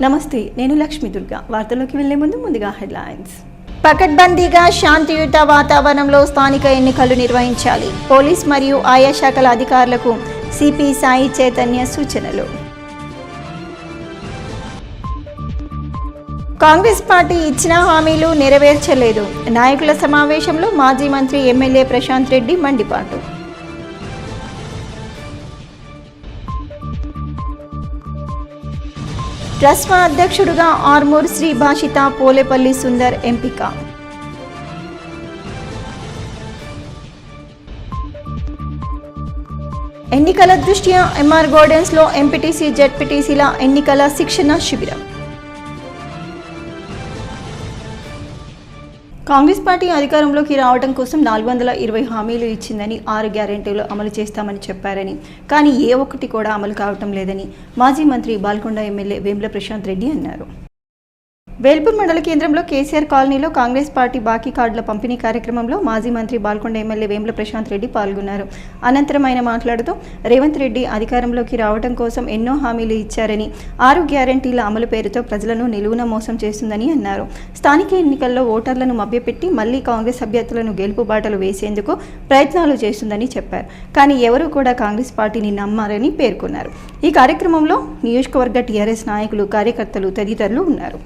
నమస్తే, నేను లక్ష్మీ దుర్గా. వార్తల్లోకి వెళ్లే ముందుగా హెడ్లైన్స్. పకడ్బందీగా శాంతియుత వాతావరణంలో స్థానిక ఎన్నికలు నిర్వహించాలి. పోలీస్ మరియు ఆయా శాఖల అధికారులకు సిపి సాయి చైతన్య సూచనలు. కాంగ్రెస్ పార్టీ ఇచ్చిన హామీలు నెరవేర్చలేదు. నాయకుల సమావేశంలో మాజీ మంత్రి ఎమ్మెల్యే ప్రశాంత్ రెడ్డి మండిపాటు. ట్రస్మా అధ్యక్షుడుగా ఆర్మూర్ శ్రీ భాషిత పోలేపల్లి సుందర్ ఎంపిక. ఎన్నికల దృష్ట్యా ఎంఆర్ గార్డెన్స్లో ఎంపీటీసీ జెడ్పీటీసీల ఎన్నికల శిక్షణ శిబిరం. కాంగ్రెస్ పార్టీ అధికారంలోకి రావడం కోసం 420 హామీలు ఇచ్చిందని, 6 గ్యారెంటీలు అమలు చేస్తామని చెప్పారని, కానీ ఏ ఒక్కటి కూడా అమలు కావటం లేదని మాజీ మంత్రి బాల్కొండ ఎమ్మెల్యే వేముల ప్రశాంత్ రెడ్డి అన్నారు. వేల్పూర్ మండల కేంద్రంలో కేసీఆర్ కాలనీలో కాంగ్రెస్ పార్టీ బాకీ కార్డుల పంపిణీ కార్యక్రమంలో మాజీ మంత్రి బాల్కొండ ఎమ్మెల్యే వేముల ప్రశాంత్ రెడ్డి పాల్గొన్నారు. అనంతరం ఆయన మాట్లాడుతూ రేవంత్ రెడ్డి అధికారంలోకి రావడం కోసం ఎన్నో హామీలు ఇచ్చారని, 6 గ్యారెంటీల అమలు పేరుతో ప్రజలను నిలువున మోసం చేస్తుందని అన్నారు. స్థానిక ఎన్నికల్లో ఓటర్లను మభ్యపెట్టి మళ్లీ కాంగ్రెస్ అభ్యర్థులను గెలుపు బాటలు వేసేందుకు ప్రయత్నాలు చేస్తుందని చెప్పారు. కానీ ఎవరూ కూడా కాంగ్రెస్ పార్టీని నమ్మారని పేర్కొన్నారు. ఈ కార్యక్రమంలో నియోజకవర్గ టీఆర్ఎస్ నాయకులు, కార్యకర్తలు తదితరులు ఉన్నారు.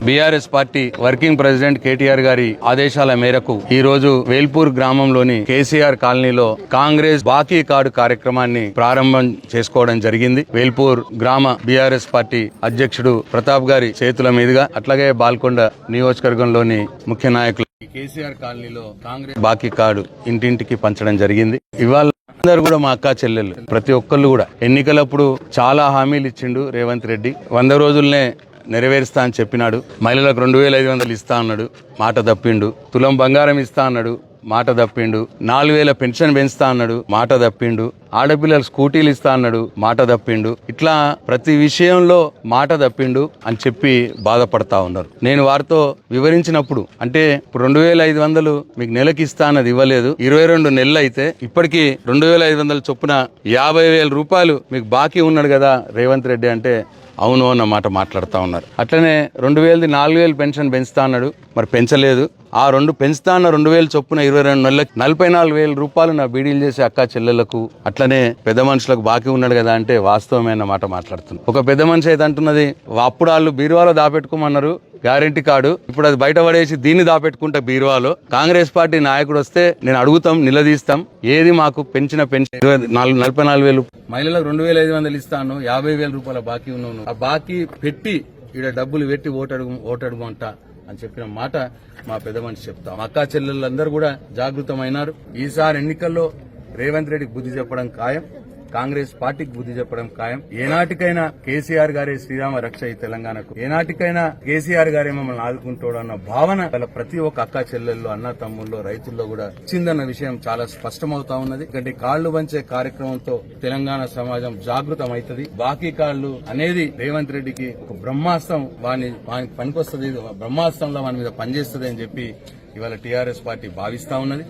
పార్టీ వర్కింగ్ ప్రెసిడెంట్ కేటీఆర్ గారి ఆదేశాల మేరకు ఈ రోజు వేల్పూర్ గ్రామంలోని కేసీఆర్ కాలనీలో కాంగ్రెస్ బాకీ కార్డు కార్యక్రమాన్ని ప్రారంభం చేసుకోవడం జరిగింది. వేల్పూర్ గ్రామ బీఆర్ఎస్ పార్టీ అధ్యక్షుడు ప్రతాప్ గారి చేతుల మీదుగా, అట్లాగే బాల్కొండ నియోజకవర్గంలోని ముఖ్య నాయకులు కేసీఆర్ కాలనీలో కాంగ్రెస్ బాకీ కార్డు ఇంటింటికి పంచడం జరిగింది. ఇవాళ అందరూ కూడా మా అక్క చెల్లెలు, ప్రతి ఒక్కళ్ళు కూడా ఎన్నికలప్పుడు చాలా హామీలు ఇచ్చిండు రేవంత్ రెడ్డి. 100 రోజుల్నే నెరవేరుస్తా అని చెప్పినాడు. మహిళలకు 2500 ఇస్తా అన్నాడు, మాట తప్పిండు. తులం బంగారం ఇస్తా అన్నాడు, మాట తప్పిండు. 4000 పెన్షన్ పెంచుతా అన్నాడు, మాట తప్పిండు. ఆడపిల్లలు స్కూటీలు ఇస్తా అన్నాడు, మాట తప్పిండు. ఇట్లా ప్రతి విషయంలో మాట తప్పిండు అని చెప్పి బాధపడతా ఉన్నారు. నేను వారితో వివరించినప్పుడు, అంటే 2500 మీకు నెలకి ఇస్తా అన్నది ఇవ్వలేదు, 22 నెలలు అయితే ఇప్పటికీ 2500 చొప్పున 50,000 రూపాయలు మీకు బాకీ ఉన్నాడు కదా రేవంత్ రెడ్డి అంటే అవును అన్న మాట మాట్లాడుతూ ఉన్నారు. అట్లనే 2000 4000 పెన్షన్ పెంచుతా అన్నాడు, మరి పెంచలేదు. ఆ 2 పెంచుతా అన్న 2000 చొప్పున 22 నెలలకు 44,000 రూపాయలు నా బీడీలు చేసే అక్క చెల్లెలకు, అట్లనే పెద్ద మనుషులకు బాకీ ఉన్నాడు కదా అంటే వాస్తవమైన మాట మాట్లాడుతుంది. ఒక పెద్ద మనిషి అయితే అంటున్నది, అప్పుడు వాళ్ళు బీరువాలో దాపెట్టుకోమన్నారు గ్యారెంటీ కార్డు, ఇప్పుడు అది బయట పడేసి దీన్ని దాపెట్టుకుంటా బీరువాలో. కాంగ్రెస్ పార్టీ నాయకుడు వస్తే నేను అడుగుతాం, నిలదీస్తాం, ఏది మాకు పెంచిన పెన్షన్ 44,000, మహిళలకు 2500 ఇస్తాను, 50,000 రూపాయల బాకీ ఉన్నాను, ఆ బాకీ పెట్టి ఈడ డబ్బులు పెట్టి ఓటడుగు అంట అని చెప్పిన మాట మా పెద్ద మనిషి చెప్తాం. అక్కా చెల్లెళ్ళందరూ కూడా జాగృతమైనారు. ఈసారి ఎన్నికల్లో రేవంత్ రెడ్డికి బుద్ధి చెప్పడం ఖాయం, కాంగ్రెస్ పార్టీకి బుద్ధి చెప్పడం ఖాయం. ఏనాటికైనా కేసీఆర్ గారే శ్రీరామ రక్ష ఈ తెలంగాణకు, ఏనాటికైనా కేసీఆర్ గారే మమ్మల్ని ఆదుకుంటాడు అన్న భావన ప్రతి ఒక్క అక్క చెల్లెల్లో, అన్న తమ్ముల్లో, రైతుల్లో కూడా వచ్చిందన్న విషయం చాలా స్పష్టమవుతా ఉన్నది. ఎందుకంటే కాళ్లు పంచే కార్యక్రమంతో తెలంగాణ సమాజం జాగృతం అవుతుంది. బాకీ కాళ్లు అనేది రేవంత్ రెడ్డికి ఒక బ్రహ్మాస్త్రం, వానికి పనికొస్తుంది, బ్రహ్మాస్త్రంలో వాని మీద పనిచేస్తుంది అని చెప్పి ఇవాళ టీఆర్ఎస్ పార్టీ భావిస్తా ఉన్నది.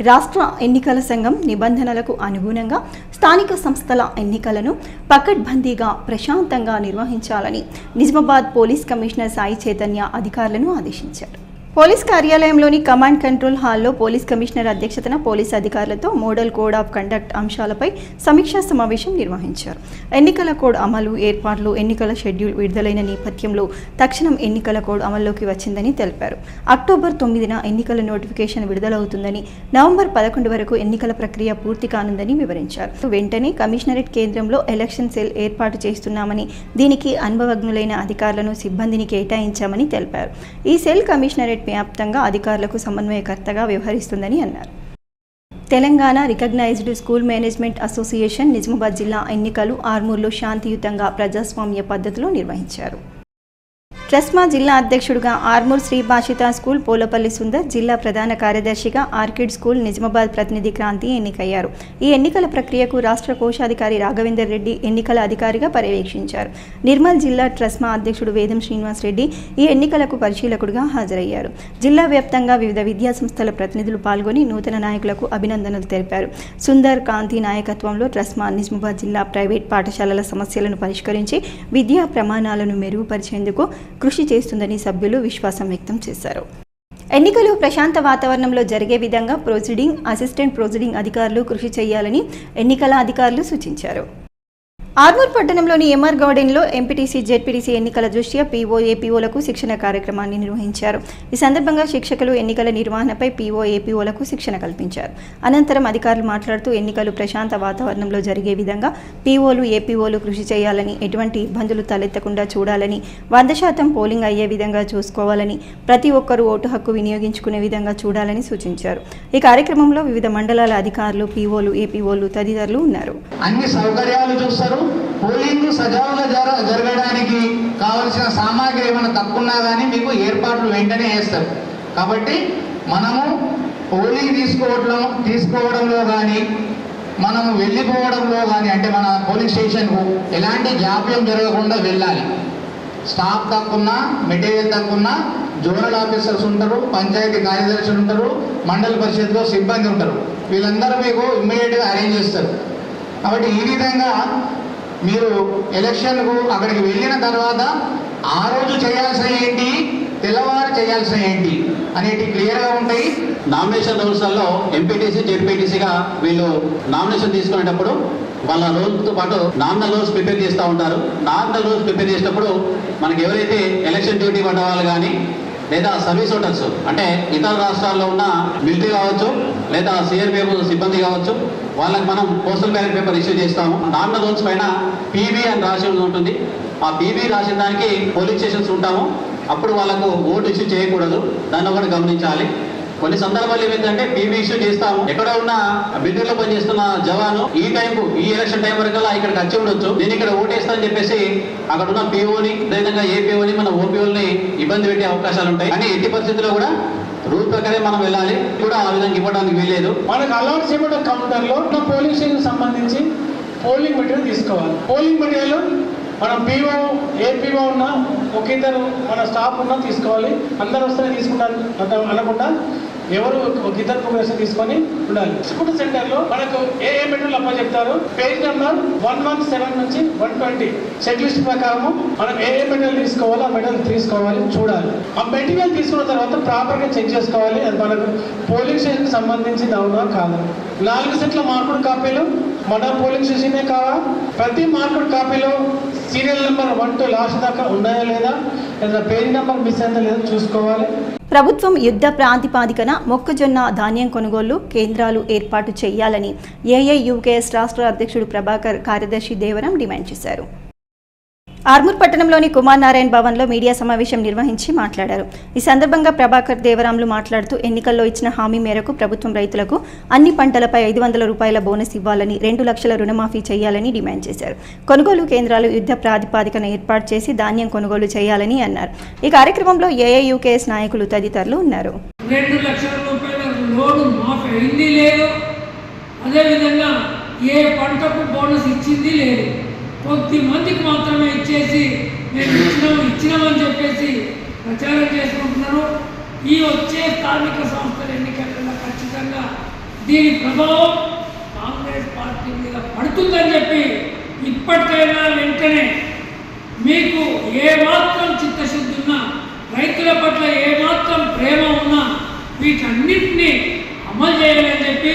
రాష్ట్ర ఎన్నికల సంఘం నిబంధనలకు అనుగుణంగా స్థానిక సంస్థల ఎన్నికలను పకడ్బందీగా ప్రశాంతంగా నిర్వహించాలని నిజామాబాద్ పోలీస్ కమిషనర్ సాయి చైతన్య అధికారులను ఆదేశించారు. పోలీస్ కార్యాలయంలోని కమాండ్ కంట్రోల్ హాల్లో పోలీస్ కమిషనర్ అధ్యక్షతన పోలీస్ అధికారులతో మోడల్ కోడ్ ఆఫ్ కండక్ట్ అంశాలపై సమీక్షా సమావేశం నిర్వహించారు. ఎన్నికల కోడ్ అమలు, ఏర్పాట్లు, ఎన్నికల షెడ్యూల్ విడుదలైన నేపథ్యంలో తక్షణం ఎన్నికల కోడ్ అమల్లోకి వచ్చిందని తెలిపారు. అక్టోబర్ 9న ఎన్నికల నోటిఫికేషన్ విడుదలవుతుందని, నవంబర్ 11 వరకు ఎన్నికల ప్రక్రియ పూర్తి కానుందని వివరించారు. వెంటనే కమిషనరేట్ కేంద్రంలో ఎలక్షన్ సెల్ ఏర్పాటు చేస్తున్నామని, దీనికి అనుభవజ్ఞులైన అధికారులను, సిబ్బందిని కేటాయించామని తెలిపారు. ఈ సెల్ కమిషనరేట్ వ్యాప్తంగా అధికారులకు సమన్వయకర్తగా వ్యవహరిస్తుందని అన్నారు. Telangana recognised school management association Nizamabad జిల్లా ఎన్నికలు ఆర్మూర్లో శాంతియుతంగా ప్రజాస్వామ్య పద్ధతిలో నిర్వహించారు. ట్రస్మా జిల్లా అధ్యక్షుడిగా ఆర్మూర్ శ్రీ భాషిత స్కూల్ పోలపల్లి సుందర్, జిల్లా ప్రధాన కార్యదర్శిగా ఆర్కిడ్ స్కూల్ నిజామాబాద్ ప్రతినిధి క్రాంతి ఎన్నికయ్యారు. ఈ ఎన్నికల ప్రక్రియకు రాష్ట్ర కోశాధికారి రాఘవేందర్ రెడ్డి ఎన్నికల అధికారిగా పర్యవేక్షించారు. నిర్మల్ జిల్లా ట్రస్మా అధ్యక్షుడు వేదం శ్రీనివాస్ రెడ్డి ఈ ఎన్నికలకు పరిశీలకుడిగా హాజరయ్యారు. జిల్లా వ్యాప్తంగా వివిధ విద్యా సంస్థల ప్రతినిధులు పాల్గొని నూతన నాయకులకు అభినందనలు తెలిపారు. సుందర్ కాంతి నాయకత్వంలో ట్రస్మా నిజామాబాద్ జిల్లా ప్రైవేట్ పాఠశాలల సమస్యలను పరిష్కరించి విద్యా ప్రమాణాలను మెరుగుపరిచేందుకు కృషి చేస్తుందని సభ్యులు విశ్వాసం వ్యక్తం చేశారు. ఎన్నికలు ప్రశాంత వాతావరణంలో జరిగే విధంగా ప్రొసీడింగ్, అసిస్టెంట్ ప్రొసీడింగ్ అధికారులు కృషి చేయాలని ఎన్నికల అధికారులు సూచించారు. ఆర్మూర్ పట్టణంలోని ఎంఆర్ గార్డెన్లో ఎంపీటీసీ, జెడ్పీటీసీ ఎన్నికల దృష్ట్యా పీఓ, ఏపీఓలకు శిక్షణ కార్యక్రమాన్ని నిర్వహించారు. ఈ సందర్భంగా శిక్షకులు ఎన్నికల నిర్వహణపై పీఓ, ఏపీఓలకు శిక్షణ కల్పించారు. అనంతరం అధికారులు మాట్లాడుతూ ఎన్నికలు ప్రశాంత వాతావరణంలో జరిగే విధంగా పీఓలు, ఏపీఓలు కృషి చేయాలని, ఎటువంటి ఇబ్బందులు తలెత్తకుండా చూడాలని, 100% పోలింగ్ అయ్యే విధంగా చూసుకోవాలని, ప్రతి ఒక్కరూ ఓటు హక్కు వినియోగించుకునే విధంగా చూడాలని సూచించారు. ఈ కార్యక్రమంలో వివిధ మండలాల అధికారులు, పీఓలు, ఏపీఓలు తదితరులు ఉన్నారు. అన్ని సౌకర్యాలు చూస్తారు. పోలింగ్ సజావుగా జరగడానికి కావలసిన సామాగ్రి ఏమైనా తక్కువన్నా కానీ మీకు ఏర్పాట్లు వెంటనే చేస్తారు. కాబట్టి మనము పోలింగ్ తీసుకోవడంలో కానీ, మనము వెళ్ళిపోవడంలో కానీ, అంటే మన పోలింగ్ స్టేషన్కు ఎలాంటి జాప్యం జరగకుండా వెళ్ళాలి. స్టాఫ్ తక్కువన్నా, మెటీరియల్ తక్కువన్నా జోనల్ ఆఫీసర్స్ ఉంటారు, పంచాయతీ కార్యదర్శులు ఉంటారు, మండల పరిషత్లో సిబ్బంది ఉంటారు. వీళ్ళందరూ మీకు ఇమ్మీడియట్గా అరేంజ్ చేస్తారు. కాబట్టి ఈ విధంగా మీరు ఎలక్షన్కు అక్కడికి వెళ్ళిన తర్వాత ఆ రోజు చేయాల్సిన ఏంటి, తెల్లవారు చేయాల్సిన ఏంటి అనేటి క్లియర్గా ఉంటాయి. నామినేషన్ రూల్స్లో ఎంపీటీసీ, జెడ్పీటీసీగా వీళ్ళు నామినేషన్ తీసుకునేటప్పుడు వాళ్ళ రోజుతో పాటు నామినల్ రూల్స్ ప్రిపేర్ చేస్తూ ఉంటారు. నామినల్ రూల్స్ ప్రిపేర్ చేసేటప్పుడు మనకి ఎవరైతే ఎలక్షన్ డ్యూటీ పడ్డ వాళ్ళు కానీ, లేదా సర్వీస్ ఓటర్స్ అంటే ఇతర రాష్ట్రాల్లో ఉన్న మిలిటరీ కావచ్చు, లేదా సిఆర్పిఎఫ్ సిబ్బంది కావచ్చు, వాళ్ళకి మనం పోస్టల్ బ్యాలెట్ పేపర్ ఇష్యూ చేస్తాము. నామినల్ రూల్స్ పైన పీబీ అని రాసి ఉంటుంది. ఆ పీబీ రాసిన దానికి పోలింగ్ స్టేషన్స్ ఉంటాము. అప్పుడు వాళ్ళకు ఓటు ఇష్యూ చేయకూడదు. దాన్ని ఒకటి గమనించాలి. కొన్ని సందర్భాలు ఏమైందంటే పీబీ ఇష్యూ చేస్తాము, ఎక్కడ ఉన్న మిలిటరీలో పనిచేస్తున్న జవాను ఈ టైంకు, ఈ ఎలక్షన్ టైం వరకు ఇక్కడికి వచ్చి ఉండొచ్చు, నేను ఇక్కడ ఓటేస్తా అని చెప్పేసి అక్కడ ఉన్న పీఓని, అదేవిధంగా ఏపీఓని, మన ఓపీఓని ఇబ్బంది పెట్టే అవకాశాలు ఉంటాయి. కానీ ఎట్టి పరిస్థితుల్లో కూడా రూల్ ప్రకారం మనం వెళ్ళాలి. కూడా ఆ విధంగా ఇవ్వడానికి వీలేదు. మనకు అలౌన్స్ ఇవ్వడం కౌంటర్లో పోలింగ్ స్టేషన్ సంబంధించి పోలింగ్ మెటీరియల్ తీసుకోవాలి. పోలింగ్ మెటీరియల్ మనం పీఓ, ఏపీఓ ఉన్నా, ఒక ఇద్దరు మన స్టాఫ్ ఉన్నా తీసుకోవాలి. అందరూ వస్తే తీసుకుంటారు అనకుండా ఎవరు ఒక ఇద్దరు ప్రోగ్రెస్ తీసుకొని ఉండాలి. ఎగ్జిక్యూటివ్ సెంటర్లో మనకు ఏ మెటీరియల్ అప్ప చెప్తారు. పేజ్ నెంబర్ 117 నుంచి 120 చెక్ లిస్ట్ ప్రకారము మనం ఏ మెటీరియల్ తీసుకోవాలో ఆ మెటీరియల్ తీసుకోవాలి, చూడాలి. ఆ మెటీరియల్ తీసుకున్న తర్వాత ప్రాపర్గా చెక్ చేసుకోవాలి. అది మనకు పోలింగ్ స్టేషన్కి సంబంధించింది అవునా కాదా. 4 సెట్ల మార్కుడు కాపీలు మన పోలింగ్ స్టేషనే కావా, ప్రతి మార్కుడు కాపీలో సీరియల్ నెంబర్ 1 to లాస్ట్ దాకా ఉన్నాయా లేదా, లేదా పేజ్ నెంబర్ మిస్ అయిందా లేదా చూసుకోవాలి. ప్రభుత్వం యుద్ధ ప్రాతిపాదికన మొక్కజొన్న ధాన్యం కొనుగోలు కేంద్రాలు ఏర్పాటు చేయాలని ఏఐయుకేఎస్ రాష్ట్ర అధ్యక్షుడు ప్రభాకర్, కార్యదర్శి దేవరం డిమాండ్ చేశారు. ఆర్మూర్ పట్టణంలోని కుమార్ నారాయణ భవన్లో మీడియా సమావేశం నిర్వహించి మాట్లాడారు. ఈ సందర్భంగా ప్రభాకర్, దేవరాంలు మాట్లాడుతూ ఎన్నికల్లో ఇచ్చిన హామీ మేరకు ప్రభుత్వం రైతులకు అన్ని పంటలపై 500 రూపాయల బోనస్ ఇవ్వాలని, 2 లక్షల రుణమాఫీ చేయాలని డిమాండ్ చేశారు. కొనుగోలు కేంద్రాలు యుద్ధ ప్రాతిపాదికన ఏర్పాటు చేసి ధాన్యం కొనుగోలు చేయాలని అన్నారు. ఈ కార్యక్రమంలో ఏఐయుకేఎస్ నాయకులు తదితరులు ఉన్నారు. 2 లక్షల రూపాయల లోన్ మాఫీ అయింది లేదు, అదేవిధంగా ఏ పంటకు బోనస్ ఇచ్చింది లేదు. కొద్ది మందికి మాత్రమే ఇచ్చేసి మేము ఇచ్చినామని చెప్పేసి ప్రచారం చేసుకుంటున్నారు. ఈ వచ్చే స్థానిక సంస్థల ఎన్నికల్లో ఖచ్చితంగా దీని ప్రభావం కాంగ్రెస్ పార్టీ మీద పడుతుందని చెప్పి ఇప్పటికైనా వెంటనే మీకు ఏమాత్రం చిత్తశుద్ధి ఉన్నా, రైతుల పట్ల ఏమాత్రం ప్రేమ ఉన్నా వీటన్నింటినీ అమలు చేయాలని చెప్పి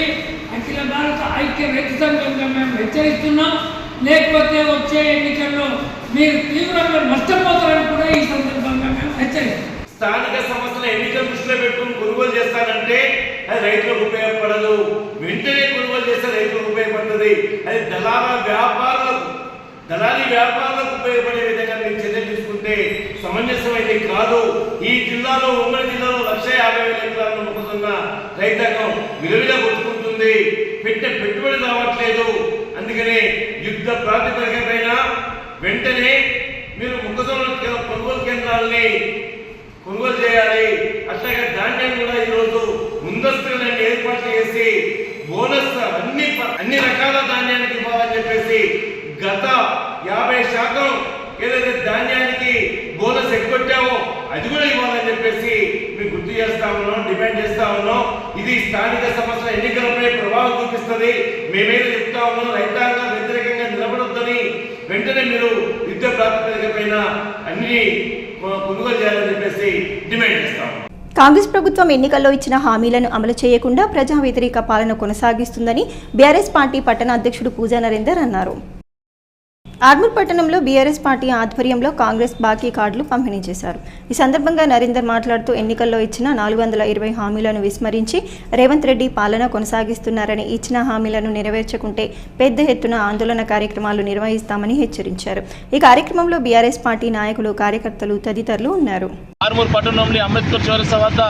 అఖిల భారత ఐక్య రైతు సంఘంగా మేము హెచ్చరిస్తున్నాం. లేకపోతే వచ్చే ఎన్నికల్లో మీరు తీవ్రంగా నష్టపోతారని కూడా ఈ సందర్భంగా మేము హెచ్చరిస్తాం. స్థానిక సంస్థల ఎన్నికల దృష్టిలో పెట్టుకుని కొనుగోలు చేస్తారంటే అది రైతులకు ఉపయోగపడదు. వెంటనే కొనుగోలు చేస్తే రైతులకు ఉపయోగపడుతుంది. అది దళారీ వ్యాపారులకు ఉపయోగపడే విధంగా మీరు చర్యలు తీసుకుంటే సమంజసమైతే కాదు. ఈ జిల్లాలో, ఉమ్మడి జిల్లాలో 150,000 ఎకరాలను మొక్కజొన్న రైతాంగం విలువగా కొట్టుకుంటుంది. పెట్టుబడి రావట్లేదు. అందుకనే యుద్ధ ప్రాతిపదిక పైన వెంటనే మీరు మొక్కజొన్న కొనుగోలు కేంద్రాలని కొనుగోలు చేయాలి. అట్లాగే ధాన్యాన్ని కూడా ఈరోజు ముందస్తుగా ఏర్పాటు చేసి బోనస్ అన్ని రకాల ధాన్యానికి ఇవ్వాలని చెప్పేసి గత 50% ఏదైతే ధాన్యానికి బోనస్ ఎగ్గొట్టామో అది కూడా ఇవ్వాలని చెప్పేసి మేము గుర్తు చేస్తా ఉన్నాం, డిమాండ్ చేస్తా ఉన్నాం. ఇది స్థానిక సంస్థల ఎన్నికలపై ప్రభావం చూపిస్తుంది. మేమేదో చెప్తా ఉన్నాం, రైతాంగం వ్యతిరేకంగా నిలబడొద్దని వెంటనే మీరు యుద్ధ ప్రాతిపదిక పైన అన్ని కొనుగోలు చేయాలని చెప్పేసి డిమాండ్ చేస్తాం. కాంగ్రెస్ ప్రభుత్వం ఎన్నికల్లో ఇచ్చిన హామీలను అమలు చేయకుండా ప్రజా వ్యతిరేక పాలన కొనసాగిస్తుందని బీఆర్ఎస్ పార్టీ పట్టణ అధ్యక్షుడు పూజా నరేందర్ అన్నారు. ఆర్మూర్ పట్టణంలో బీఆర్ఎస్ పార్టీ ఆధ్వర్యంలో కాంగ్రెస్ బాకీ కార్డులు పంపిణీ చేశారు. ఈ సందర్భంగా నరేందర్ మాట్లాడుతూ ఎన్నికల్లో ఇచ్చిన 420 హామీలను విస్మరించి రేవంత్ రెడ్డి పాలన కొనసాగిస్తున్నారని, ఇచ్చిన హామీలను నెరవేర్చకుంటే పెద్ద ఎత్తున ఆందోళన కార్యక్రమాలు నిర్వహిస్తామని హెచ్చరించారు. ఈ కార్యక్రమంలో బీఆర్ఎస్ పార్టీ నాయకులు, కార్యకర్తలు తదితరులు ఉన్నారు. ఆర్మూర్ పట్టణంలో అంబేద్కర్ చౌరస్తా వద్ద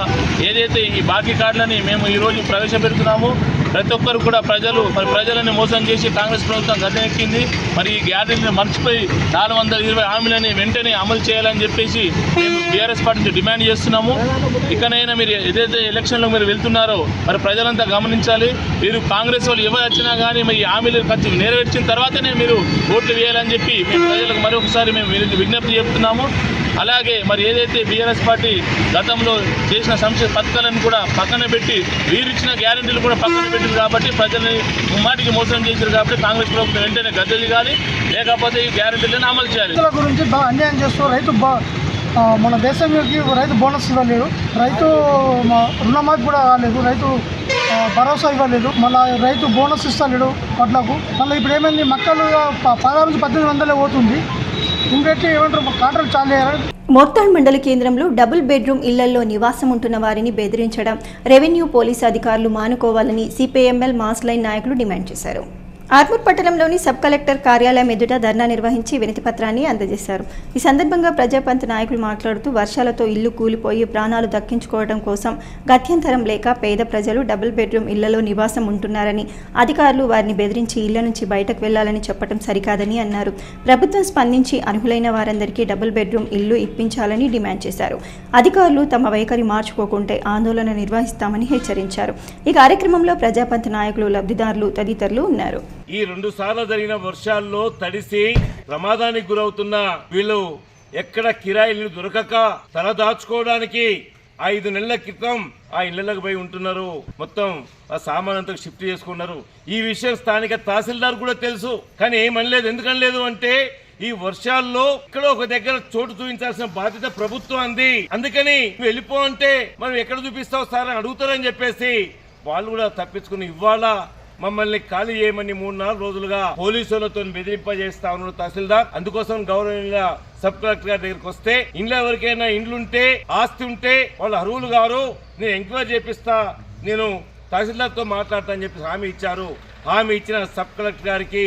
ఏదైతే ఈ బాకీ కార్డులని మేము ఈరోజు ప్రవేశపెడుతున్నామో ప్రతి ఒక్కరు కూడా ప్రజలని మోసం చేసి కాంగ్రెస్ ప్రభుత్వం గద్దెనెక్కింది. మరి ఈ గ్యారెంటీని మర్చిపోయి 420 హామీలని వెంటనే అమలు చేయాలని చెప్పేసి మేము బీఆర్ఎస్ పార్టీ నుంచి డిమాండ్ చేస్తున్నాము. ఇకనైనా మీరు ఏదైతే ఎలక్షన్లో మీరు వెళ్తున్నారో మరి ప్రజలంతా గమనించాలి. మీరు కాంగ్రెస్ వాళ్ళు ఎవరు వచ్చినా కానీ మీ హామీలు నెరవేర్చిన తర్వాతనే మీరు ఓట్లు వేయాలని చెప్పి మేము ప్రజలకు మరొకసారి మేము విజ్ఞప్తి చెప్తున్నాము. అలాగే మరి ఏదైతే బీఆర్ఎస్ పార్టీ గతంలో చేసిన సంక్షేమ పథకాలను కూడా పక్కన పెట్టి వీరిచ్చిన గ్యారెంటీలు కూడా పక్కన పెట్టింది కాబట్టి ప్రజల్ని ముమ్మాటికి మోసం చేశారు. కాబట్టి కాంగ్రెస్ ప్రభుత్వం వెంటనే గద్దె దిగాలి, లేకపోతే ఈ గ్యారెంటీలను అమలు చేయాలి. రైతుల గురించి బాగా అన్యాయం చేస్తూ మన దేశంలోకి రైతు బోనస్ ఇవ్వలేదు, రైతు రుణమాఫీ కూడా కాలేదు, రైతు భరోసా ఇవ్వలేదు, మళ్ళీ రైతు బోనస్ ఇస్తలేడు వడ్లకు. మళ్ళీ ఇప్పుడు ఏమైంది, మక్కలు 16 నుంచి 1800 పోతుంది. ఇంకెట్టి ఏమంటారు, కాంట్రాక్ట్ చాలు చేయాలి. మోర్తాడ్ మండల కేంద్రంలో డబుల్ బెడ్రూమ్ ఇళ్లలో నివాసం ఉంటున్న వారిని బెదిరించడం, రెవెన్యూ పోలీసు అధికారులు మానుకోవాలని సిపిఎంఎల్ మాస్ లైన్ నాయకులు డిమాండ్ చేశారు. ఆర్మూర్ పట్టణంలోని సబ్ కలెక్టర్ కార్యాలయం ఎదుట ధర్నా నిర్వహించి వినతి పత్రాన్ని అందజేశారు. ఈ సందర్భంగా ప్రజాపంత్ నాయకులు మాట్లాడుతూ వర్షాలతో ఇల్లు కూలిపోయి ప్రాణాలు దక్కించుకోవడం కోసం గత్యంతరం లేక పేద ప్రజలు డబుల్ బెడ్రూమ్ ఇళ్లలో నివాసం ఉంటున్నారని, అధికారులు వారిని బెదిరించి ఇళ్ల నుంచి బయటకు వెళ్లాలని చెప్పడం సరికాదని అన్నారు. ప్రభుత్వం స్పందించి అర్హులైన వారందరికీ డబుల్ బెడ్రూమ్ ఇల్లు ఇప్పించాలని డిమాండ్ చేశారు. అధికారులు తమ వైఖరి మార్చుకోకుంటే ఆందోళన నిర్వహిస్తామని హెచ్చరించారు. ఈ కార్యక్రమంలో ప్రజాపంత్ నాయకులు, లబ్ధిదారులు తదితరులు ఉన్నారు. ఈ 2 సార్లు జరిగిన వర్షాల్లో తడిసి ప్రమాదానికి గురవుతున్న వీళ్ళు ఎక్కడ కిరాయిలు దొరకక తలదాచుకోవడానికి 5 నెలల క్రితం ఆ ఇళ్లకు పోయి ఉంటున్నారు. మొత్తం ఆ సామానంతా షిఫ్ట్ చేసుకున్నారు. ఈ విషయం స్థానిక తహసీల్దార్ కూడా తెలుసు, కానీ ఏమనలేదు. ఎందుకనలేదు అంటే ఈ వర్షాల్లో ఇక్కడ ఒక దగ్గర చోటు చూపించాల్సిన బాధ్యత ప్రభుత్వం అంది. అందుకని నువ్వు వెళ్ళిపో అంటే మనం ఎక్కడ చూపిస్తావు సార్ అని అడుగుతారని చెప్పేసి వాళ్ళు కూడా తప్పించుకుని ఇవాళ మమ్మల్ని ఖాళీ చేయమని 3-4 రోజులుగా పోలీసులతో బెదిరింపజేస్తా ఉన్నాడు తహసీల్దార్. అందుకోసం గౌరవనీయ సబ్ కలెక్టర్ గారి దగ్గరికి వస్తే ఇంట్లో ఎవరికైనా ఇండ్లుంటే, ఆస్తి ఉంటే వాళ్ళు అర్హులు గారు, నేను ఎంక్వైరీ చేపిస్తా, నేను తహసీల్దార్తో మాట్లాడతా అని చెప్పి హామీ ఇచ్చారు. హామీ ఇచ్చిన సబ్ కలెక్టర్ గారికి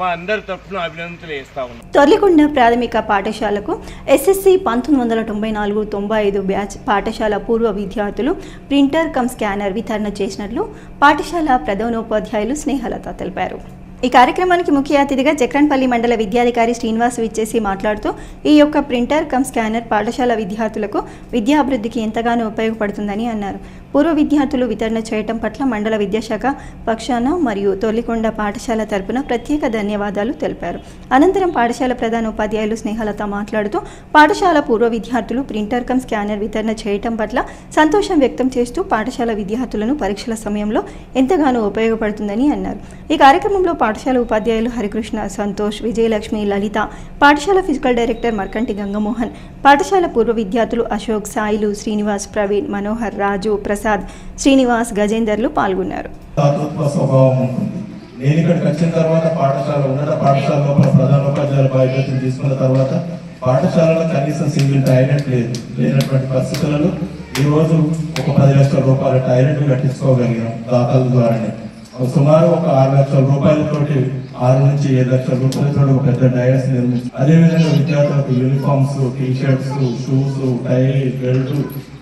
మా అందరి తరఫున అభినందనలు చేస్తా ఉన్నాం. తొర్లికొండ ప్రాథమిక పాఠశాలకు ఎస్ఎస్సి 1994-95 బ్యాచ్ పాఠశాల పూర్వ విద్యార్థులు ప్రింటర్ కమ్ స్కానర్ వితరణ చేసినట్లు పాఠశాల ప్రధానోపాధ్యాయులు స్నేహలత తెలిపారు. ఈ కార్యక్రమానికి ముఖ్య అతిథిగా జక్రన్పల్లి మండల విద్యాధికారి శ్రీనివాస్ విచ్చేసి మాట్లాడుతూ ఈ యొక్క ప్రింటర్ కమ్ స్కానర్ పాఠశాల విద్యార్థులకు విద్యాభివృద్ధికి ఎంతగానో ఉపయోగపడుతుందని అన్నారు. పూర్వ విద్యార్థులు వితరణ చేయటం పట్ల మండల విద్యాశాఖ పక్షాన మరియు తొర్లికొండ పాఠశాల తరపున ప్రత్యేక ధన్యవాదాలు తెలిపారు. అనంతరం పాఠశాల ప్రధానోపాధ్యాయులు స్నేహలత మాట్లాడుతూ పాఠశాల పూర్వ విద్యార్థులు ప్రింటర్ కమ్ స్కానర్ వితరణ చేయటం పట్ల సంతోషం వ్యక్తం చేస్తూ పాఠశాల విద్యార్థులను పరీక్షల సమయంలో ఎంతగానో ఉపయోగపడుతుందని అన్నారు. ఈ కార్యక్రమంలో పాఠశాల ఉపాధ్యాయులు హరికృష్ణ, సంతోష్, విజయలక్ష్మి, లలిత, పాఠశాల ఫిజికల్ డైరెక్టర్ మర్కంటి గంగమోహన్, పాఠశాల పూర్వ విద్యార్థులు అశోక్, సాయిలు, శ్రీనివాస్, ప్రవీణ్, మనోహర్, రాజు, ప్రసాద్, శ్రీనివాస్, గజేందర్లు పాల్గొన్నారు. నేను ఇక్కడికి వచ్చిన తర్వాత పాఠశాల ఉన్నత పాఠశాల లోపల ప్రధానోపాధ్యాయుల బాధ్యతలు తీసుకున్న తర్వాత పాఠశాలలో కనీసం సింగిల్ టాయిలెట్ లేనటువంటి పరిస్థితులలో ఈరోజు ఒక 10 లక్షల రూపాయల టాయిలెట్ కట్టించుకోగలిగాం దాతల ద్వారానే. సుమారు ఒక 6 లక్షల రూపాయలతోటి 6 నుంచి 7 లక్షల రూపాయలతో ఒక పెద్ద డయాస్ నిర్మించి, అదేవిధంగా విద్యార్థులకు uniforms, T-shirts, shoes, tie, belt,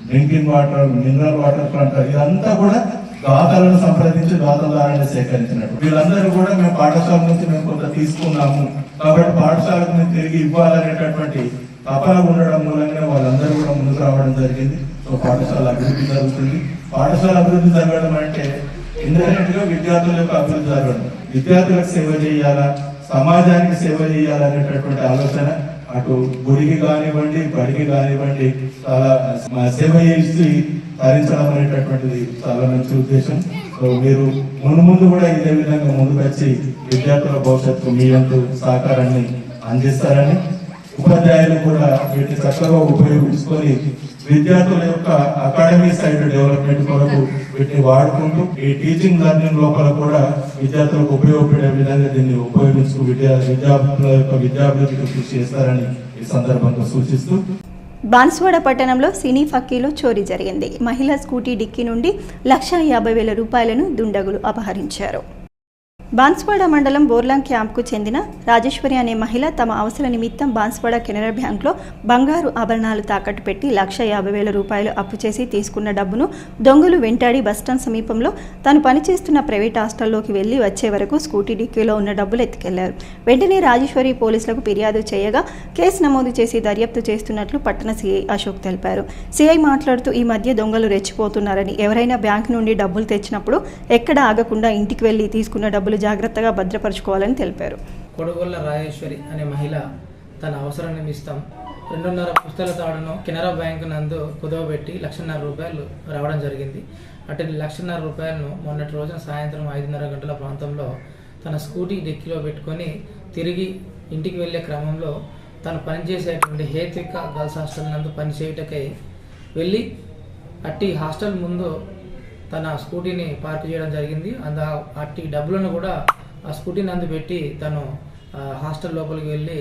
drinking water, mineral water plant ఇదంతా కూడా దాతలను సంప్రదించి దాతలను సేకరించినట్టు వీళ్ళందరూ కూడా మేము పాఠశాల నుంచి మేము కొంత తీసుకున్నాము కాబట్టి పాఠశాలకు మేము తిరిగి ఇవ్వాలనేటటువంటి తపన ఉండడం మూలంగా వాళ్ళందరూ కూడా ముందుకు రావడం జరిగింది. సో పాఠశాల అభివృద్ధి జరుగుతుంది. పాఠశాల అభివృద్ధి జరగడం అంటే ఇండైరెక్ట్ గా విద్యార్థుల యొక్క అభివృద్ధి జరగడం, విద్యార్థులకు సేవ చేయాలా, సమాజానికి సేవ చేయాలనేటటువంటి ఆలోచన అటు గుడికి కానివ్వండి, బడికి కానివ్వండి చాలా సేవ చేసి తరించడం అనేటటువంటిది చాలా మంచి ఉద్దేశం. సో మీరు ముందు కూడా ఇదే విధంగా ముందుకు వచ్చి విద్యార్థుల భవిష్యత్తు మీ వంతు సహకారాన్ని అందిస్తారని, ఉపాధ్యాయులు కూడా వీటిని చక్కగా ఉపయోగించుకొని విద్యార్థుల యొక్క అకాడమీ సైడ్ డెవలప్మెంట్ కొరకు వీటిని వాడుకుంటూ ఈ టీచింగ్ లెర్నింగ్ లోపల కూడా విద్యార్థులకు ఉపయోగపడే విధంగా దీన్ని ఉపయోగించుకు విద్యార్థుల యొక్క విద్యాభివృద్ధికి కృషి చేస్తారని ఈ సందర్భంగా సూచిస్తూ బాన్స్వాడ పట్టణంలో సినీ ఫక్కీలో చోరీ జరిగింది. మహిళా స్కూటీ డిక్కీ నుండి 1,50,000 రూపాయలను దుండగులు అపహరించారు. బాన్స్వాడ మండలం బోర్లాం క్యాంప్కు చెందిన రాజేశ్వరి అనే మహిళ తమ అవసర నిమిత్తం బాన్స్వాడ కెనరా బ్యాంక్లో బంగారు ఆభరణాలు తాకట్టు పెట్టి 1,50,000 రూపాయలు అప్పు చేసి తీసుకున్న డబ్బును దొంగలు వెంటాడి బస్టాండ్ సమీపంలో తాను పనిచేస్తున్న ప్రైవేట్ హాస్టల్లోకి వెళ్లి వచ్చే వరకు స్కూటీ డిక్కీలో ఉన్న డబ్బులు ఎత్తుకెళ్లారు. వెంటనే రాజేశ్వరి పోలీసులకు ఫిర్యాదు చేయగా కేసు నమోదు చేసి దర్యాప్తు చేస్తున్నట్లు పట్టణ సీఐ అశోక్ తెలిపారు. సీఐ మాట్లాడుతూ ఈ మధ్య దొంగలు రెచ్చిపోతున్నారని, ఎవరైనా బ్యాంకు నుండి డబ్బులు తెచ్చినప్పుడు ఎక్కడ ఆగకుండా ఇంటికి వెళ్లి తీసుకున్న డబ్బులు జాగ్రత్తగా భద్రపరచుకోవాలని తెలిపారు. కొడుగొల్ల రాజేశ్వరి అనే మహిళ తన అవసరం నిమిత్తం 2.5 పుస్తల తాడును కెనరా బ్యాంకు నందు కుదవబెట్టి 1,50,000 రూపాయలు రావడం జరిగింది. అటు 1,50,000 రూపాయలను మొన్నటి రోజున సాయంత్రం 5:30 గంటల ప్రాంతంలో తన స్కూటీ డిక్కీలో పెట్టుకొని తిరిగి ఇంటికి వెళ్లే క్రమంలో తను పనిచేసేటువంటి హేత్విక గర్ల్స్ హాస్టల్ నందు పనిచేయుటకై వెళ్ళి అట్టి హాస్టల్ ముందు తన స్కూటీని పార్క్ చేయడం జరిగింది. అట్టి డబ్బులను కూడా ఆ స్కూటీ నందు పెట్టి తను హాస్టల్ లోపలికి వెళ్ళి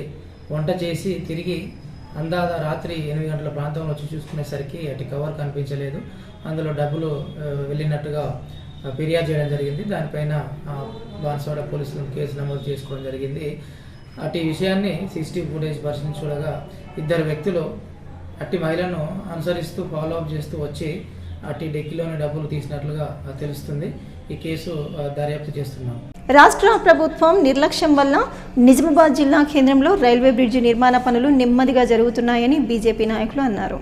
వంట చేసి తిరిగి అందాద రాత్రి 8 గంటల ప్రాంతంలో వచ్చి చూసుకునేసరికి అటు కవర్ కనిపించలేదు. అందులో డబ్బులు వెళ్ళినట్టుగా ఫిర్యాదు చేయడం జరిగింది. దానిపైన బాన్స్వాడ పోలీసులు కేసు నమోదు చేసుకోవడం జరిగింది. అటు విషయాన్ని CCTV ఫుటేజ్ పరిశీలించి చూడగా 2 వ్యక్తులు అట్టి మహిళను అనుసరిస్తూ ఫాలో అప్ చేస్తూ వచ్చి అట్టి డెక్కిలోని డబ్బులు తీసినట్లుగా తెలుస్తుంది. ఈ కేసు దర్యాప్తు చేస్తున్నాం. రాష్ట్ర ప్రభుత్వం నిర్లక్ష్యం వల్ల నిజామాబాద్ జిల్లా కేంద్రంలో రైల్వే బ్రిడ్జి నిర్మాణ పనులు నెమ్మదిగా జరుగుతున్నాయని బీజేపీ నాయకులు అన్నారు.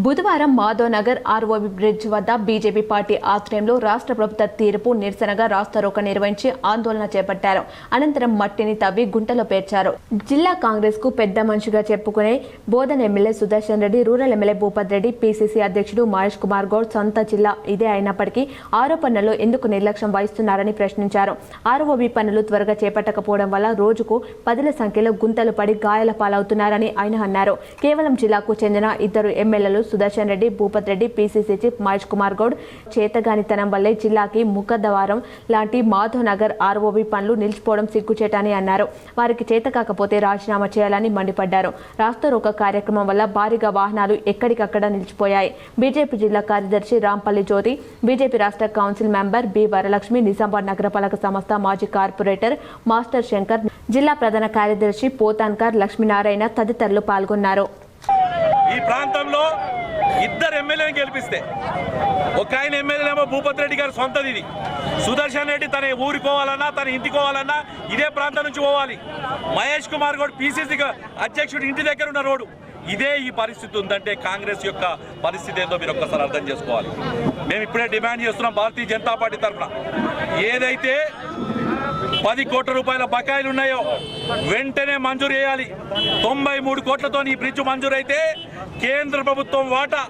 బుధవారం మాధవ్ నగర్ ఆర్ఓబి బ్రిడ్జ్ వద్ద బీజేపీ పార్టీ ఆధ్వర్యంలో రాష్ట్ర ప్రభుత్వ తీర్పు నిరసనగా రాస్తారోకో నిర్వహించి ఆందోళన చేపట్టారు. అనంతరం మట్టిని తవ్వి గుంటలో పేర్చారు. జిల్లా కాంగ్రెస్ కు పెద్ద మనిషిగా చెప్పుకునే Bodhan MLA Sudarshan Reddy, rural MLA Bhupath Reddy, PCC అధ్యక్షుడు మహేష్ కుమార్ గౌడ్ సొంత జిల్లా ఇదే అయినప్పటికీ ఆరోపణలు ఎందుకు నిర్లక్ష్యం వహిస్తున్నారని ప్రశ్నించారు. ఆర్ఓబి పనులు త్వరగా చేపట్టకపోవడం వల్ల రోజుకు 10ల సంఖ్యలో గుంతలు పడి గాయాల పాలవుతున్నారని ఆయన అన్నారు. కేవలం జిల్లాకు చెందిన 2 ఎమ్మెల్యేలు సుదర్శన్ రెడ్డి, భూపత్ రెడ్డి, పీసీసీ చీఫ్ మహేష్ కుమార్ గౌడ్ చేతగానితనం వల్లే జిల్లాకి ముఖద్వారం లాంటి మాధవ్ నగర్ ఆర్ఓబి పనులు నిలిచిపోవడం సిగ్గుచేటని అన్నారు. వారికి చేత కాకపోతే రాజీనామా చేయాలని మండిపడ్డారు. రాస్తారోకో కార్యక్రమం వల్ల భారీగా వాహనాలు ఎక్కడికక్కడ నిలిచిపోయాయి. బీజేపీ జిల్లా కార్యదర్శి రాంపల్లి జ్యోతి, బీజేపీ రాష్ట్ర council member B Varalakshmi, Nizamabad నగరపాలక సంస్థ మాజీ కార్పొరేటర్ మాస్టర్ శంకర్, జిల్లా ప్రధాన కార్యదర్శి పోతాన్కర్ లక్ష్మీనారాయణ తదితరులు పాల్గొన్నారు. ఈ ప్రాంతంలో 2 ఎమ్మెల్యేని గెలిపిస్తే ఒక ఆయన ఎమ్మెల్యేనేమో భూపత్ రెడ్డి గారు సొంతది ఇది. సుదర్శన్ రెడ్డి తన ఊరికి పోవాలన్నా తన ఇంటికి పోవాలన్నా ఇదే ప్రాంతం నుంచి పోవాలి. మహేష్ కుమార్ గౌడ్ పీసీసీ అధ్యక్షుడు ఇంటి దగ్గర ఉన్న రోడ్డు. ఇదే ఈ పరిస్థితి ఉందంటే కాంగ్రెస్ యొక్క పరిస్థితి ఏందో మీరు ఒక్కసారి అర్థం చేసుకోవాలి. మేము ఇప్పుడే డిమాండ్ చేస్తున్నాం భారతీయ జనతా పార్టీ తరఫున, ఏదైతే 10 కోట్ల రూపాయల బకాయిలు ఉన్నాయో వెంటనే మంజూరు చేయాలి. 93 కోట్లతో ఈ బ్రిడ్జ్ మంజూరైతే కేంద్ర ప్రభుత్వం వాటా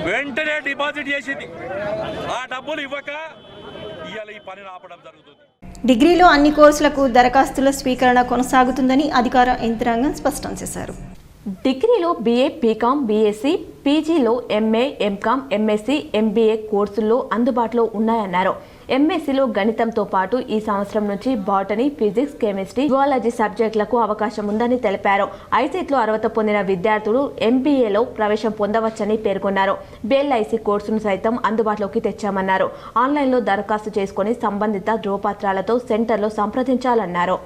వెంటనే డిపాజిట్ చేసింది. ఆ డబ్బులు ఇవ్వక ఇవాళ ఈ పనిని ఆపడం జరుగుతుంది. డిగ్రీలో అన్ని కోర్సులకు దరఖాస్తుల స్వీకరణ కొనసాగుతుందని అధికార యంత్రాంగం స్పష్టం చేశారు. డిగ్రీలో BA, బీకామ్, BSc, పీజీలో MA, MCOM, MSc, MBA కోర్సుల్లో అందుబాటులో ఉన్నాయన్నారు. MScలో గణితంతో పాటు ఈ సంవత్సరం నుంచి బాటనీ, ఫిజిక్స్, కెమిస్ట్రీ, జువాలజీ సబ్జెక్టులకు అవకాశం ఉందని తెలిపారు. ఐసెట్లో అర్హత పొందిన విద్యార్థులు MBAలో ప్రవేశం పొందవచ్చని పేర్కొన్నారు. BLIC కోర్సును సైతం అందుబాటులోకి తెచ్చామన్నారు. ఆన్లైన్లో దరఖాస్తు చేసుకుని సంబంధిత ధ్రువపత్రాలతో సెంటర్లో సంప్రదించాలన్నారు.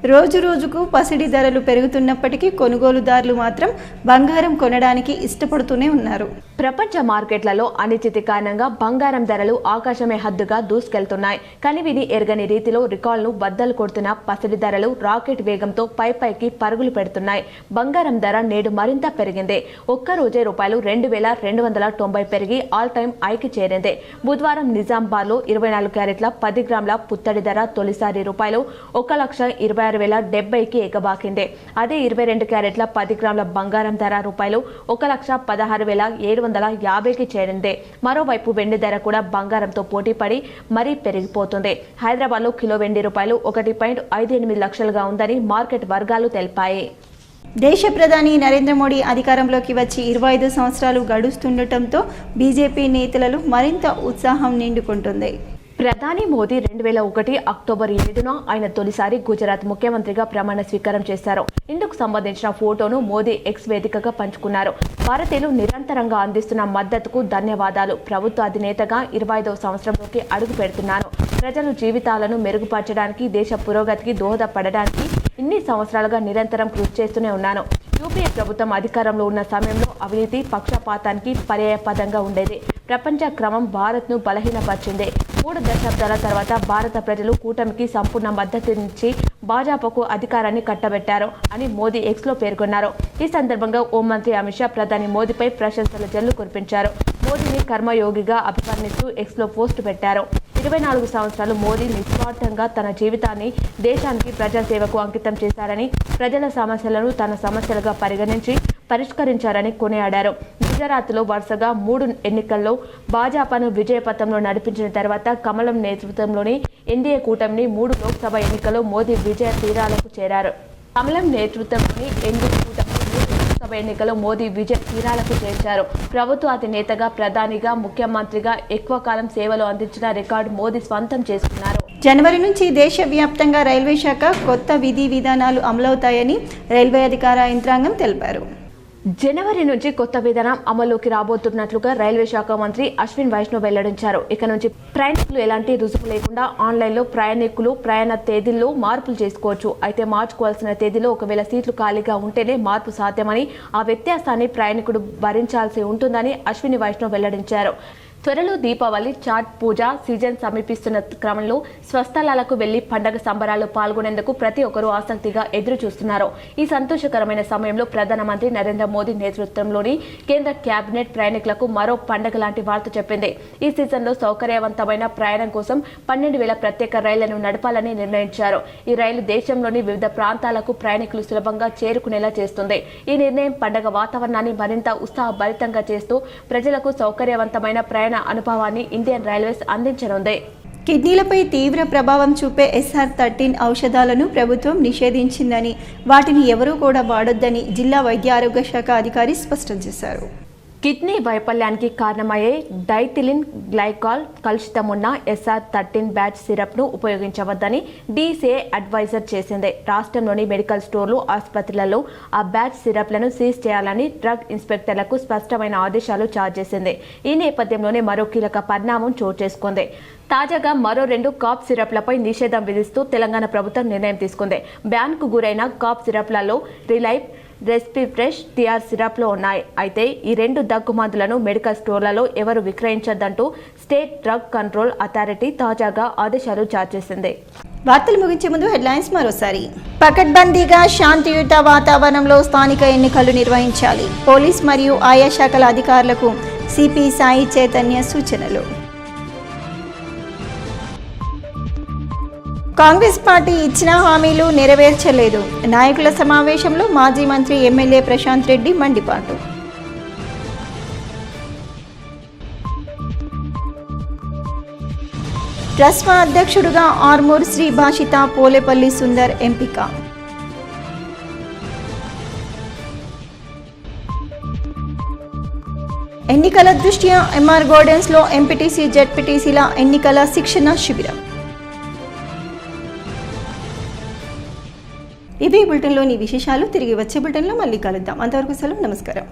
రోజు రోజుకు పసిడి ధరలు పెరుగుతున్నప్పటికీ కొనుగోలుదారులు మాత్రం బంగారం కొనడానికి ఇష్టపడుతూనే ఉన్నారు. ప్రపంచ మార్కెట్లలో అనిశ్చితి కారణంగా బంగారం ధరలు ఆకాశమే హద్దుగా దూసుకెళ్తున్నాయి. కనివిని ఎరగని రీతిలో రికార్డులను బద్దలు కొడుతున్న పసిడి ధరలు రాకెట్ వేగంతో పైకి పరుగులు పెడుతున్నాయి. బంగారం ధర నేడు మరింత పెరిగింది. ఒక్కరోజే ₹2,290 పెరిగి ఆల్ టైమ్ హైకి చేరింది. బుధవారం నిజామాబాద్లో 24 క్యారెట్ల 10 గ్రాముల పుత్తడి ధర తొలిసారి ₹1,26,070కి ఎగబాకింది. అదే 22 క్యారెట్ల 10 గ్రాముల బంగారం ధర ₹1,16,750కి చేరింది. మరోవైపు వెండి ధర కూడా బంగారంతో పోటీపడి మరీ పెరిగిపోతుంది. హైదరాబాద్లో కిలో వెండి ₹1.58 లక్షలుగా ఉందని మార్కెట్ వర్గాలు తెలిపాయి. దేశ ప్రధాని నరేంద్ర మోడీ అధికారంలోకి వచ్చి 25 సంవత్సరాలు గడుస్తుండటంతో బీజేపీ నేతలలో మరింత ఉత్సాహం నిండుకుంటుంది. ప్రధాని మోదీ 2001 అక్టోబర్ 7న ఆయన తొలిసారి గుజరాత్ ముఖ్యమంత్రిగా ప్రమాణ స్వీకారం చేశారు. ఇందుకు సంబంధించిన ఫోటోను మోదీ ఎక్స్ వేదికగా పంచుకున్నారు. భారతీయులు నిరంతరంగా అందిస్తున్న మద్దతుకు ధన్యవాదాలు. ప్రభుత్వ అధినేతగా 25వ సంవత్సరంలోకి అడుగు పెడుతున్నాను. ప్రజలు జీవితాలను మెరుగుపరచడానికి, దేశ పురోగతికి దోహదపడడానికి ఇన్ని సంవత్సరాలుగా నిరంతరం కృషి చేస్తూనే ఉన్నాను. యూపీఏ ప్రభుత్వం అధికారంలో ఉన్న సమయంలో అవినీతి, పక్షపాతానికి పర్యాయపదంగా ఉండేది. ప్రపంచ క్రమం భారత్ను బలహీనపరిచింది. 3 దశాబ్దాల తర్వాత భారత ప్రజలు కూటమికి సంపూర్ణ మద్దతునిచ్చి భాజపాకు అధికారాన్ని కట్టబెట్టారు అని మోదీ ఎక్స్లో పేర్కొన్నారు. ఈ సందర్భంగా హోంమంత్రి అమిత్ షా ప్రధాని మోదీపై ప్రశంసల జల్లు కురిపించారు. మోదీని కర్మయోగిగా అభివర్ణిస్తూ ఎక్స్లో పోస్టు పెట్టారు. 24 సంవత్సరాలు మోదీ నిస్వార్థంగా తన జీవితాన్ని దేశానికి ప్రజాసేవకు అంకితం చేశారని, ప్రజల సమస్యలను తన సమస్యలుగా పరిగణించి పరిష్కరించారని కొనియాడారు. గుజరాత్లో వరుసగా 3 ఎన్నికల్లో భాజపాను విజయపథంలో నడిపించిన తర్వాత కమలం నేతృత్వంలోని ఎన్డీఏ కూటమిని 3 లోక్సభ ఎన్నికల్లో మోదీ విజయ తీరాలకు చేరారు. కమలం నేతృత్వంలోని ఎన్డీఏ కూటమిని 3 లోక్సభ ఎన్నికల్లో మోదీ విజయ తీరాలకు చేర్చారు. ప్రభుత్వ అధినేతగా, ప్రధానిగా, ముఖ్యమంత్రిగా ఎక్కువ కాలం సేవలు అందించిన రికార్డు మోదీ స్వంతం చేసుకున్నారు. జనవరి నుంచి దేశవ్యాప్తంగా రైల్వే శాఖ కొత్త విధి విధానాలు అమలవుతాయని రైల్వే అధికార యంత్రాంగం తెలిపారు. జనవరి నుంచి కొత్త విధానం అమలులోకి రాబోతున్నట్లుగా రైల్వే శాఖ మంత్రి అశ్విన్ వైష్ణవ్ వెల్లడించారు. ఇక నుంచి ప్రయాణికులు ఎలాంటి రుసుము లేకుండా ఆన్లైన్లో ప్రయాణికులు ప్రయాణ తేదీల్లో మార్పులు చేసుకోవచ్చు. అయితే మార్చుకోవాల్సిన తేదీలో ఒకవేళ సీట్లు ఖాళీగా ఉంటేనే మార్పు సాధ్యమని, ఆ వ్యత్యాసాన్ని ప్రయాణికుడు భరించాల్సి ఉంటుందని అశ్విని వైష్ణవ్ వెల్లడించారు. త్వరలో దీపావళి, ఛాట్ పూజ సీజన్ సమీపిస్తున్న క్రమంలో స్వస్థలాలకు వెళ్లి పండగ సంబరాల్లో పాల్గొనేందుకు ప్రతి ఒక్కరూ ఆసక్తిగా ఎదురు చూస్తున్నారు. ఈ సంతోషకరమైన సమయంలో ప్రధానమంత్రి నరేంద్ర మోదీ నేతృత్వంలోని కేంద్ర కేబినెట్ ప్రయాణికులకు మరో పండగ లాంటి వార్త చెప్పింది. ఈ సీజన్లో సౌకర్యవంతమైన ప్రయాణం కోసం 12,000 ప్రత్యేక రైళ్లను నడపాలని నిర్ణయించారు. ఈ రైలు దేశంలోని వివిధ ప్రాంతాలకు ప్రయాణికులు సులభంగా చేరుకునేలా చేస్తుంది. ఈ నిర్ణయం పండగ వాతావరణాన్ని మరింత ఉత్సాహభరితంగా చేస్తూ ప్రజలకు సౌకర్యవంతమైన ప్రయాణ అనుభవాన్ని ఇండియన్ రైల్వేస్ అందించనుంది. కిడ్నీలపై తీవ్ర ప్రభావం చూపే SR-13 ఔషధాలను ప్రభుత్వం నిషేధించిందని, వాటిని ఎవరూ కూడా వాడొద్దని జిల్లా వైద్య ఆరోగ్య శాఖ అధికారి స్పష్టం చేశారు. కిడ్నీ వైఫల్యానికి కారణమయ్యే డైథిలిన్ గ్లైకాల్ కలుషితం ఉన్న SR-13 బ్యాచ్ సిరప్ను ఉపయోగించవద్దని DCA అడ్వైజర్ చేసింది. రాష్ట్రంలోని మెడికల్ స్టోర్లు, ఆసుపత్రులలో ఆ బ్యాచ్ సిరప్లను సీజ్ చేయాలని డ్రగ్ ఇన్స్పెక్టర్లకు స్పష్టమైన ఆదేశాలు జారీ చేసింది. ఈ నేపథ్యంలోనే మరో కీలక పరిణామం చోటు చేసుకుంది. తాజాగా మరో 2 కాఫ్ సిరప్లపై నిషేధం విధిస్తూ తెలంగాణ ప్రభుత్వం నిర్ణయం తీసుకుంది. బ్యాన్కు గురైన కాఫ్ సిరప్లలో రిలైఫ్, రెస్పిఫ్రెష్, టిఆర్ సిరప్లో ఉన్నాయి. అయితే ఈ 2 దగ్గు మందులను మెడికల్ స్టోర్లలో ఎవరు విక్రయించొద్దంటూ స్టేట్ డ్రగ్ కంట్రోల్ అథారిటీ తాజాగా ఆదేశాలు జారీ చేసింది. వార్తలు ముగించే ముందు హెడ్లైన్స్ మరోసారి. పకడ్బందీగా శాంతియుత వాతావరణంలో స్థానిక ఎన్నికలు నిర్వహించాలి. పోలీస్ మరియు ఆయా శాఖల అధికారులకు సిపి సాయి చైతన్య సూచనలు. కాంగ్రెస్ పార్టీ ఇచ్చిన హామీలు నెరవేర్చలేదు. నాయకుల సమావేశంలో మాజీ మంత్రి ఎమ్మెల్యే ప్రశాంత్ రెడ్డి మండిపాటు. ట్రస్మా అధ్యక్షుడుగా ఆర్మూర్ శ్రీ భాషిత పోలేపల్లి సుందర్ ఎంపిక. ఎన్నికల దృష్ట్యా ఎంఆర్ గార్డెన్స్లో ఎంపీటీసీ, జెడ్పీటీసీల ఎన్నికల శిక్షణ శిబిరం. ఇవి బులెటిన్లోని విశేషాలు. తిరిగి వచ్చే బులెటిన్లో మళ్ళీ కలుద్దాం. అంతవరకు సెలవు. నమస్కారం.